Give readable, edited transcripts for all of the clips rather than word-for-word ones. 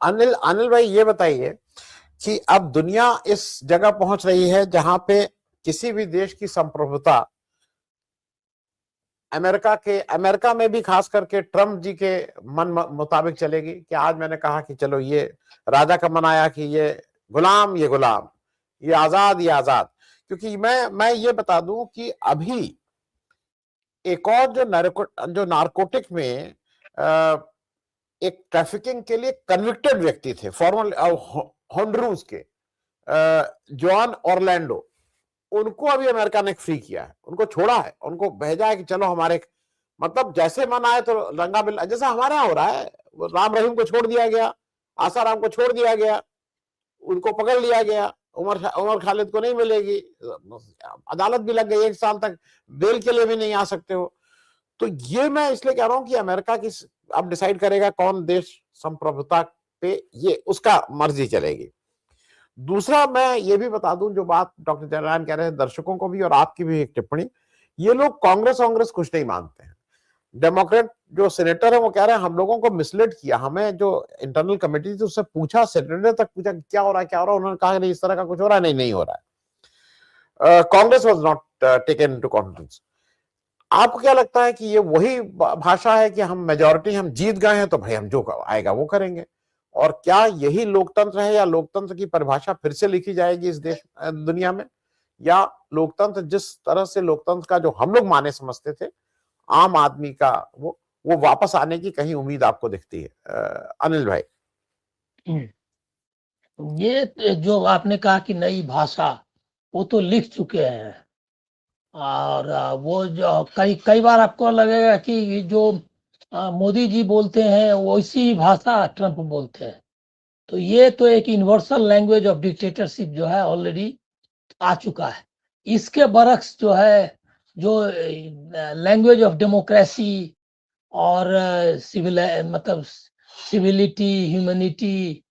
अनिल अनिल भाई ये बताइए कि अब दुनिया इस जगह पहुंच रही है जहां पे किसी भी देश की संप्रभुता अमेरिका में भी खास करके ट्रम्प जी के मन मुताबिक चलेगी कि आज मैंने कहा कि चलो ये राजा का मन आया कि ये गुलाम, ये आजाद। क्योंकि मैं ये बता दूं कि अभी एक और जो नारकोटिक में एक ट्रैफिकिंग के लिए कन्विक्टेड व्यक्ति थे, फॉर्मल होंडुरास के जॉन ऑरलैंडो, उनको अभी अमेरिका ने फ्री किया है, उनको छोड़ा है, उनको भेजा है कि चलो हमारे, मतलब जैसे मन आए तो रंगा बिल्ला, जैसा हमारे यहाँ हो रहा है। राम रहीम को छोड़ दिया गया, आसाराम को छोड़ दिया गया, उनको पकड़ लिया गया, उमर खालिद को नहीं मिलेगी, अदालत भी लग गई, 1 साल तक बेल के लिए भी नहीं आ सकते हो। तो ये मैं इसलिए कह रहा हूं कि अमेरिका की अब डिसाइड करेगा कौन देश संप्रभुता पे, ये उसका मर्जी चलेगी। दूसरा मैं ये भी बता दूं, जो बात डॉक्टर जयराम कह रहे हैं, दर्शकों को भी और आपकी भी एक टिप्पणी, ये लोग कांग्रेस कुछ नहीं मानते हैं। डेमोक्रेट जो सेनेटर है वो कह रहे हैं हम लोगों को मिसलीड किया, हमें जो इंटरनल कमेटी थी उससे पूछा, सेनेटर तक पूछा क्या हो रहा है क्या हो रहा है, उन्होंने कहा नहीं इस तरह का कुछ हो रहा है, नहीं हो रहा है। Congress was not taken into confidence. आपको क्या लगता है कि ये वही भाषा है कि हम मेजॉरिटी, हम जीत गए हैं तो भाई हम जो आएगा वो करेंगे, और क्या यही लोकतंत्र है, या लोकतंत्र की परिभाषा फिर से लिखी जाएगी इस देश दुनिया में, या लोकतंत्र जिस तरह से लोकतंत्र का जो हम लोग माने समझते थे आम आदमी का, वो वापस आने की कहीं उम्मीद आपको दिखती है? अनिल भाई। ये जो आपने कहा कि नई भाषा, वो तो लिख चुके हैं, और वो जो कई बार आपको लगेगा कि जो मोदी जी बोलते हैं वैसी भाषा ट्रंप बोलते हैं। तो ये तो एक यूनिवर्सल लैंग्वेज ऑफ डिक्टेटरशिप जो है ऑलरेडी आ चुका है। इसके बरक्स जो है, जो लैंग्वेज ऑफ डेमोक्रेसी और सिविल, मतलब सिविलिटी, ह्यूमैनिटी,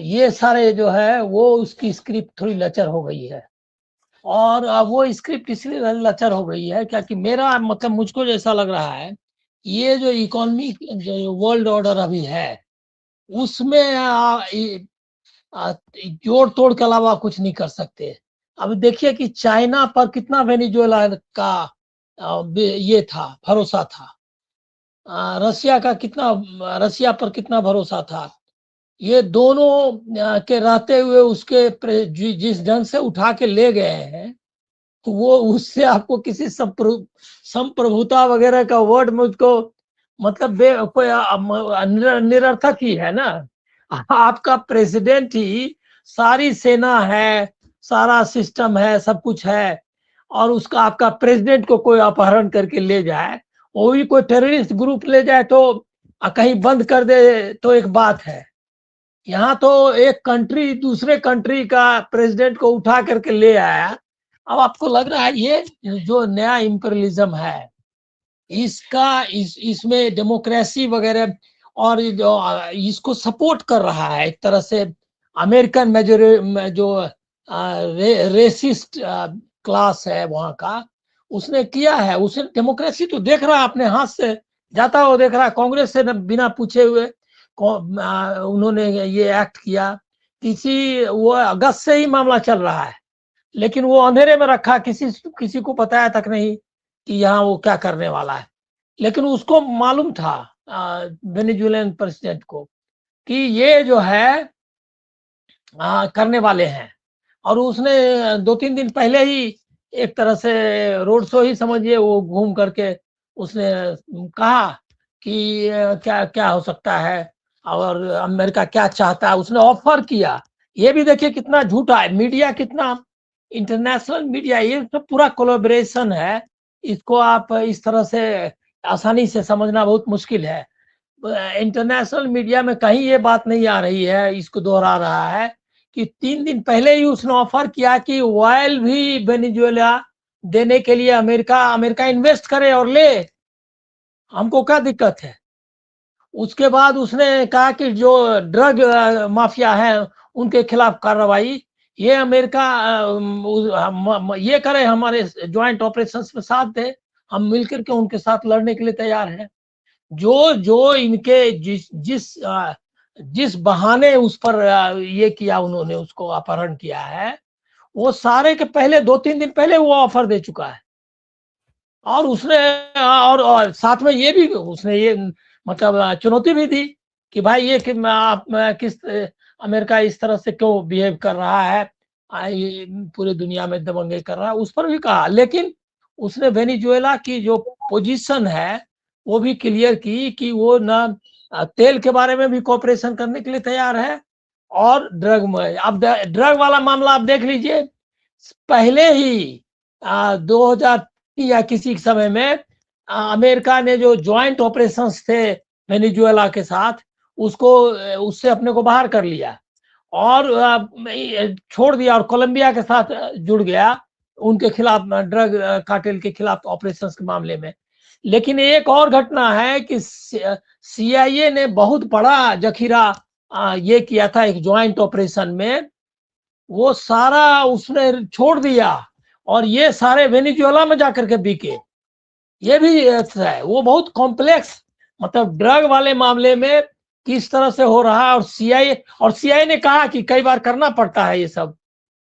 ये सारे जो है वो उसकी स्क्रिप्ट थोड़ी लचर हो गई है। और वो स्क्रिप्ट इसलिए लचर हो गई है क्योंकि मेरा मतलब मुझको जैसा लग रहा है, ये जो इकोनॉमिक जो वर्ल्ड ऑर्डर अभी है उसमें जोड़ तोड़ के अलावा कुछ नहीं कर सकते। अब देखिए कि चाइना पर कितना वेनेजुएला का ये था, भरोसा था, रसिया पर कितना भरोसा था। ये दोनों के रहते हुए उसके जिस ढंग से उठा के ले गए हैं, तो वो उससे आपको किसी संप्रभुता वगैरह का वर्ड मुझको मतलब कोई निरर्थक ही है ना। आपका प्रेसिडेंट ही सारी सेना है, सारा सिस्टम है, सब कुछ है, और उसका आपका प्रेसिडेंट को कोई अपहरण करके ले जाए, वो भी कोई टेररिस्ट ग्रुप ले जाए तो कहीं बंद कर दे तो एक बात है। यहाँ तो एक कंट्री दूसरे कंट्री का प्रेसिडेंट को उठा करके ले आया। अब आपको लग रहा है ये जो नया इंपीरियलिज्म है, इसमें डेमोक्रेसी वगैरह और जो इसको सपोर्ट कर रहा है एक तरह से अमेरिकन जो रेसिस्ट क्लास है वहां का, उसने किया है। उसने डेमोक्रेसी तो देख रहा है, अपने हाथ से जाता हुआ देख रहा है। कांग्रेस से बिना पूछे हुए उन्होंने ये एक्ट किया। वो अगस्त से ही मामला चल रहा है, लेकिन वो अंधेरे में रखा, किसी को बताया तक नहीं कि यहाँ वो क्या करने वाला है। लेकिन उसको मालूम था वेनेजुएलन प्रेसिडेंट को कि ये जो है करने वाले हैं। और उसने 2-3 दिन पहले ही एक तरह से रोड शो ही समझिए, वो घूम करके उसने कहा कि क्या क्या हो सकता है और अमेरिका क्या चाहता है, उसने ऑफर किया। ये भी देखिए कितना झूठा है मीडिया, कितना इंटरनेशनल मीडिया, ये तो पूरा कोलैबोरेशन है। इसको आप इस तरह से आसानी से समझना बहुत मुश्किल है। इंटरनेशनल मीडिया में कहीं ये बात नहीं आ रही है, इसको दोहरा रहा है कि 3 दिन पहले ही उसने ऑफर किया कि ऑयल भी वेनेजुएला देने के लिए अमेरिका इन्वेस्ट करे और ले, हमको क्या दिक्कत है। उसके बाद उसने कहा कि जो ड्रग माफिया है उनके खिलाफ कार्रवाई ये अमेरिका ये करे, हमारे ज्वाइंट ऑपरेशंस में साथ दे, हम मिलकर के उनके साथ लड़ने के लिए तैयार हैं। जो इनके जिस जिस बहाने उस पर ये किया, उन्होंने उसको अपहरण किया है, वो सारे के पहले 2-3 दिन पहले वो ऑफर दे चुका है। और उसने और साथ में ये भी उसने ये मतलब चुनौती भी दी कि भाई ये कि आप किस अमेरिका इस तरह से क्यों बिहेव कर रहा है, ये पूरे दुनिया में दबंगई कर रहा है, उस पर भी कहा। लेकिन उसने वेनेजुएला की जो पोजीशन है वो भी क्लियर की कि वो ना तेल के बारे में भी कोऑपरेशन करने के लिए तैयार है, और ड्रग में। अब ड्रग वाला मामला आप देख लीजिए, पहले ही 2000 या किसी समय में अमेरिका ने जो ज्वाइंट ऑपरेशंस थे वेनेजुएला के साथ, उसको उससे अपने को बाहर कर लिया और छोड़ दिया, और कोलंबिया के साथ जुड़ गया उनके खिलाफ, ड्रग कार्टेल के खिलाफ ऑपरेशंस के मामले में। लेकिन एक और घटना है कि सीआईए ने बहुत बड़ा जखीरा ये किया था एक ज्वाइंट ऑपरेशन में, वो सारा उसने छोड़ दिया और ये सारे वेनेजुएला में जाकर के बिके। ये भी है, वो बहुत कॉम्प्लेक्स, मतलब ड्रग वाले मामले में किस तरह से हो रहा है। और सीआईए ने कहा कि कई बार करना पड़ता है ये सब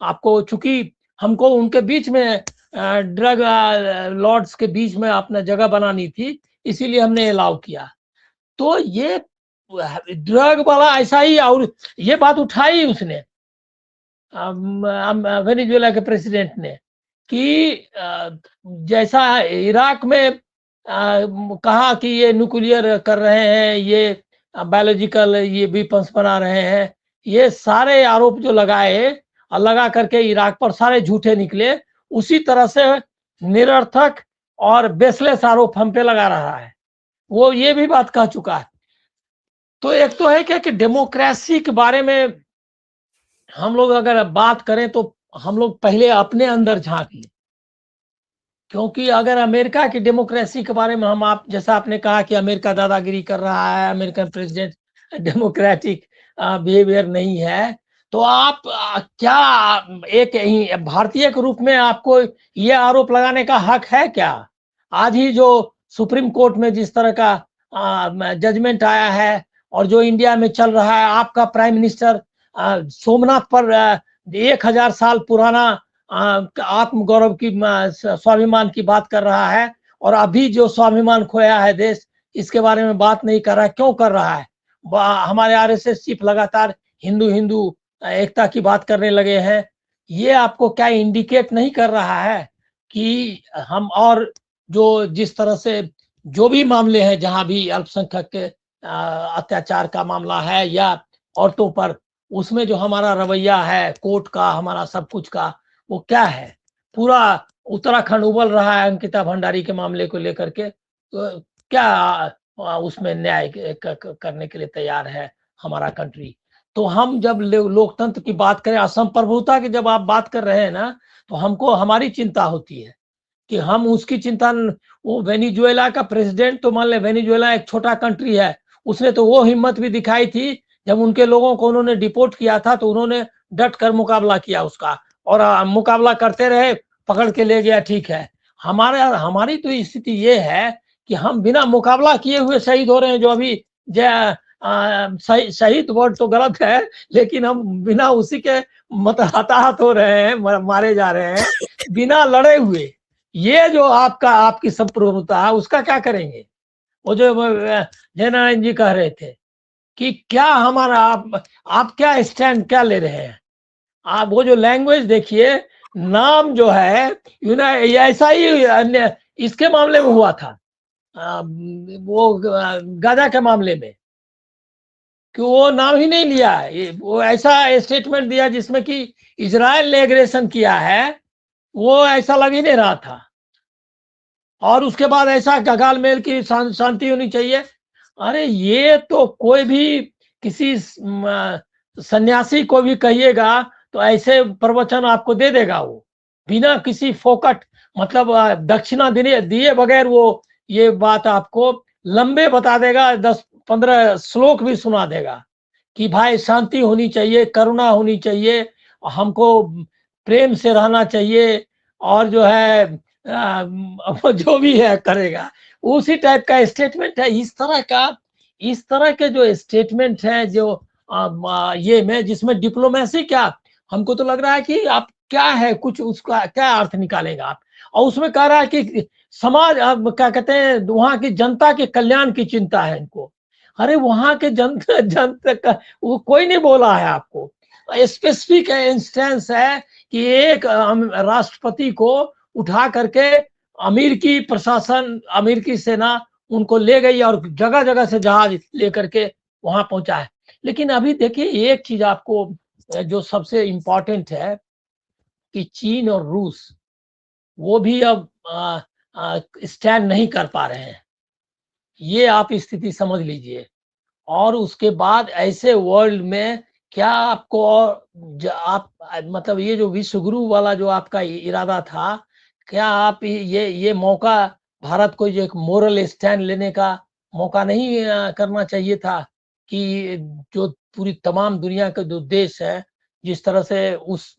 आपको, चूंकि हमको उनके बीच में ड्रग लॉर्ड्स के बीच में अपना जगह बनानी थी, इसीलिए हमने अलाउ किया। तो ये ड्रग वाला ऐसा ही, और ये बात उठाई उसने वेनेजुएला के प्रेसिडेंट ने कि जैसा इराक में कहा कि ये न्यूक्लियर कर रहे हैं, ये बायोलॉजिकल ये वेपन्स बना रहे हैं, ये सारे आरोप जो लगाए और लगा करके इराक पर सारे झूठे निकले, उसी तरह से निरर्थक और बेसलेस आरोप हम पे लगा रहा है। वो ये भी बात कह चुका है। तो एक तो है क्या कि डेमोक्रेसी के बारे में हम लोग अगर बात करें तो हम लोग पहले अपने अंदर झांक लें, क्योंकि अगर अमेरिका की डेमोक्रेसी के बारे में हम, आप जैसा आपने कहा कि अमेरिका दादागिरी कर रहा है, अमेरिकन प्रेसिडेंट डेमोक्रेटिक बिहेवियर नहीं है, तो आप क्या एक भारतीय के रूप में आपको ये आरोप लगाने का हक है क्या? आज ही जो सुप्रीम कोर्ट में जिस तरह का जजमेंट आया है और जो इंडिया में चल रहा है, आपका प्राइम मिनिस्टर सोमनाथ पर 1000 साल पुराना आत्मगौरव की स्वाभिमान की बात कर रहा है, और अभी जो स्वाभिमान खोया है देश, इसके बारे में बात नहीं कर रहा है। क्यों कर रहा है? हमारे आरएसएस चीफ लगातार हिंदू हिंदू एकता की बात करने लगे हैं। ये आपको क्या इंडिकेट नहीं कर रहा है कि हम, और जो जिस तरह से जो भी मामले हैं, जहां भी अल्पसंख्यक के अत्याचार का मामला है या औरतों पर, उसमें जो हमारा रवैया है कोर्ट का, हमारा सब कुछ का, वो क्या है? पूरा उत्तराखंड उबल रहा है अंकिता भंडारी के मामले को लेकर के, तो क्या उसमें न्याय करने के लिए तैयार है हमारा कंट्री? तो हम जब लोकतंत्र की बात करें, असंप्रभुता की जब आप बात कर रहे हैं ना, तो हमको हमारी चिंता होती है कि हम उसकी चिंता, वो वेनेजुएला का प्रेसिडेंट, तो मान ले वेनेजुएला एक छोटा कंट्री है, उसने तो वो हिम्मत भी दिखाई थी जब उनके लोगों को उन्होंने डिपोर्ट किया था, तो उन्होंने डट कर मुकाबला किया उसका, और मुकाबला करते रहे, पकड़ के ले गया, ठीक है। हमारी तो स्थिति ये है कि हम बिना मुकाबला किए हुए शहीद हो रहे हैं, जो अभी शहीद वर्ड तो गलत है, लेकिन हम बिना उसी के हताहत हो रहे हैं, मारे जा रहे हैं बिना लड़े हुए। ये जो आपकी संप्रभुता है, उसका क्या करेंगे? वो जो जयनारायण जी कह रहे थे कि क्या हमारा आप क्या स्टैंड क्या ले रहे हैं? आप वो जो लैंग्वेज देखिए, नाम जो है ऐसा ही अन्य इसके मामले में हुआ था, वो गाजा के मामले में, कि वो नाम ही नहीं लिया, वो ऐसा स्टेटमेंट दिया जिसमें कि इजराइल ने एग्रेशन किया है, वो ऐसा लग ही नहीं रहा था। और उसके बाद ऐसा गगाल मेल की शांति होनी चाहिए। अरे ये तो कोई भी किसी सन्यासी को भी कहिएगा तो ऐसे प्रवचन आपको दे देगा, वो बिना किसी फोकट, मतलब दक्षिणा दिए बगैर वो ये बात आपको लंबे बता देगा, 10-15 श्लोक भी सुना देगा कि भाई शांति होनी चाहिए, करुणा होनी चाहिए, हमको प्रेम से रहना चाहिए, और जो है वो जो भी है करेगा, उसी टाइप का स्टेटमेंट है। इस तरह का इस तरह के जो स्टेटमेंट है जो ये में जिसमें डिप्लोमेसी क्या, हमको तो लग रहा है कि आप क्या है कुछ उसका क्या अर्थ निकालेगा आप। और उसमें कह रहा है कि समाज अब क्या कहते हैं वहां की जनता के कल्याण की चिंता है इनको। अरे वहां के जनता जनता का वो कोई नहीं बोला है आपको। स्पेसिफिक इंस्टेंस है कि एक राष्ट्रपति को उठा करके अमेरिकी प्रशासन अमेरिकी सेना उनको ले गई और जगह जगह से जहाज लेकर के वहां पहुंचा है। लेकिन अभी देखिए एक चीज आपको जो सबसे इम्पोर्टेंट है कि चीन और रूस वो भी अब स्टैंड नहीं कर पा रहे हैं, ये आप स्थिति समझ लीजिए। और उसके बाद ऐसे वर्ल्ड में क्या आपको और आप मतलब ये जो विश्व गुरु वाला जो आपका इरादा था, क्या आप ये मौका भारत को जो एक मोरल स्टैंड लेने का मौका नहीं करना चाहिए था कि जो पूरी तमाम दुनिया के जो देश है जिस तरह से उस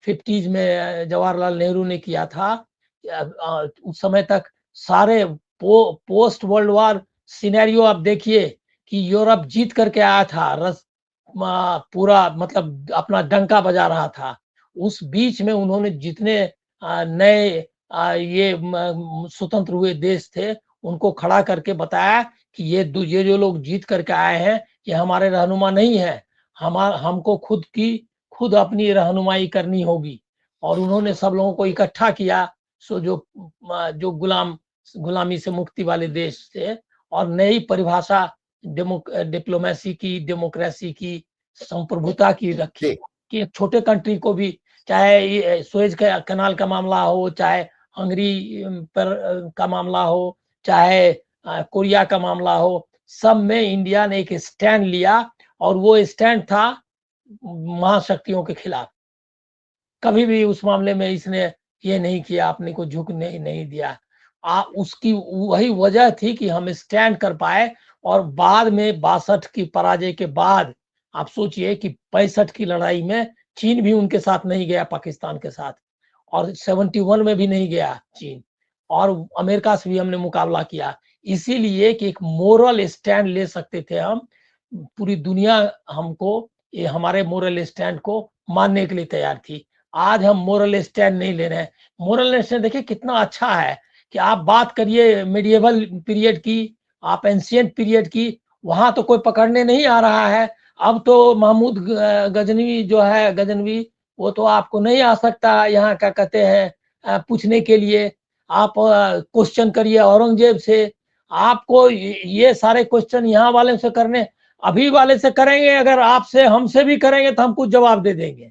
50s में जवाहरलाल नेहरू ने किया था, उस समय तक सारे पोस्ट वर्ल्ड वार सिनेरियो आप देखिए कि यूरोप जीत करके आया था, पूरा मतलब अपना डंका बजा रहा था। उस बीच में उन्होंने जितने नए ये स्वतंत्र हुए देश थे उनको खड़ा करके बताया कि ये जो लोग जीत करके आए हैं ये हमारे रहनुमा नहीं है, हमको खुद अपनी रहनुमाई करनी होगी। और उन्होंने सब लोगों को इकट्ठा किया, सो जो गुलामी से मुक्ति वाले देश थे, और नई परिभाषा डिप्लोमेसी की, डेमोक्रेसी की, संप्रभुता की रखी कि एक छोटे कंट्री को भी, चाहे सुएज का कनाल का मामला हो, चाहे हंगरी पर का मामला हो, चाहे कोरिया का मामला हो, सब में इंडिया ने एक स्टैंड लिया। और वो स्टैंड था महाशक्तियों के खिलाफ। कभी भी उस मामले में इसने ये नहीं किया, अपने को झुकने नहीं दिया। उसकी वही वजह थी कि हम स्टैंड कर पाए। और बाद में 62 की पराजय के बाद आप सोचिए कि 65 की लड़ाई में चीन भी उनके साथ नहीं गया, पाकिस्तान के साथ, और 71 में भी नहीं गया चीन, और अमेरिका से भी हमने मुकाबला किया। इसीलिए कि एक मोरल स्टैंड ले सकते थे हम, पूरी दुनिया हमको ये हमारे मोरल स्टैंड को मानने के लिए तैयार थी। आज हम मोरल स्टैंड नहीं ले रहे हैं। मोरल स्टैंड देखिए कितना अच्छा है कि आप बात करिए मेडिएवल पीरियड की, आप एंशिएंट पीरियड की, वहां तो कोई पकड़ने नहीं आ रहा है। अब तो महमूद गजनवी जो है, गजनवी, वो तो आपको नहीं आ सकता यहाँ क्या कहते हैं पूछने के लिए। आप क्वेश्चन करिए औरंगजेब से, आपको ये सारे क्वेश्चन यहाँ वाले से करने, अभी वाले से करेंगे, अगर आपसे हमसे भी करेंगे तो हम कुछ जवाब दे देंगे।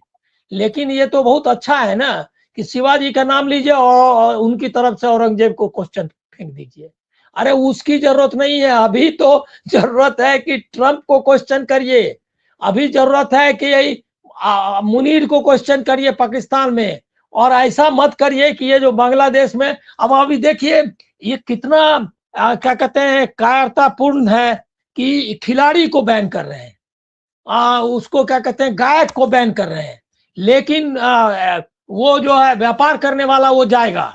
लेकिन ये तो बहुत अच्छा है ना कि शिवाजी का नाम लीजिए और उनकी तरफ से औरंगजेब को क्वेश्चन फेंक दीजिए। अरे उसकी जरूरत नहीं है, अभी तो जरूरत है कि ट्रंप को क्वेश्चन करिए। अभी जरूरत है कि मुनीर को क्वेश्चन करिए पाकिस्तान में। और ऐसा मत करिए कि ये जो बांग्लादेश में, अब अभी देखिए ये कितना क्या कहते हैं कायरतापूर्ण है कि खिलाड़ी को बैन कर रहे हैं, उसको क्या कहते हैं गायक को बैन कर रहे हैं। लेकिन वो जो है व्यापार करने वाला वो जाएगा,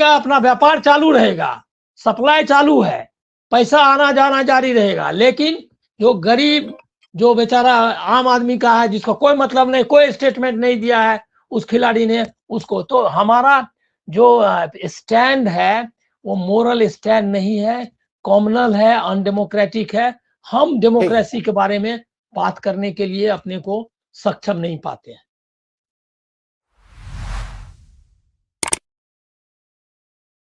अपना व्यापार चालू रहेगा, सप्लाई चालू है, पैसा आना जाना जारी रहेगा। लेकिन जो गरीब, जो बेचारा आम आदमी का है, जिसको कोई मतलब नहीं, कोई स्टेटमेंट नहीं दिया है उस खिलाड़ी ने, उसको तो हमारा जो स्टैंड है वो मोरल स्टैंड नहीं है, कॉमनल है, अनडेमोक्रेटिक है। हम डेमोक्रेसी के बारे में बात करने के लिए अपने को सक्षम नहीं पाते हैं।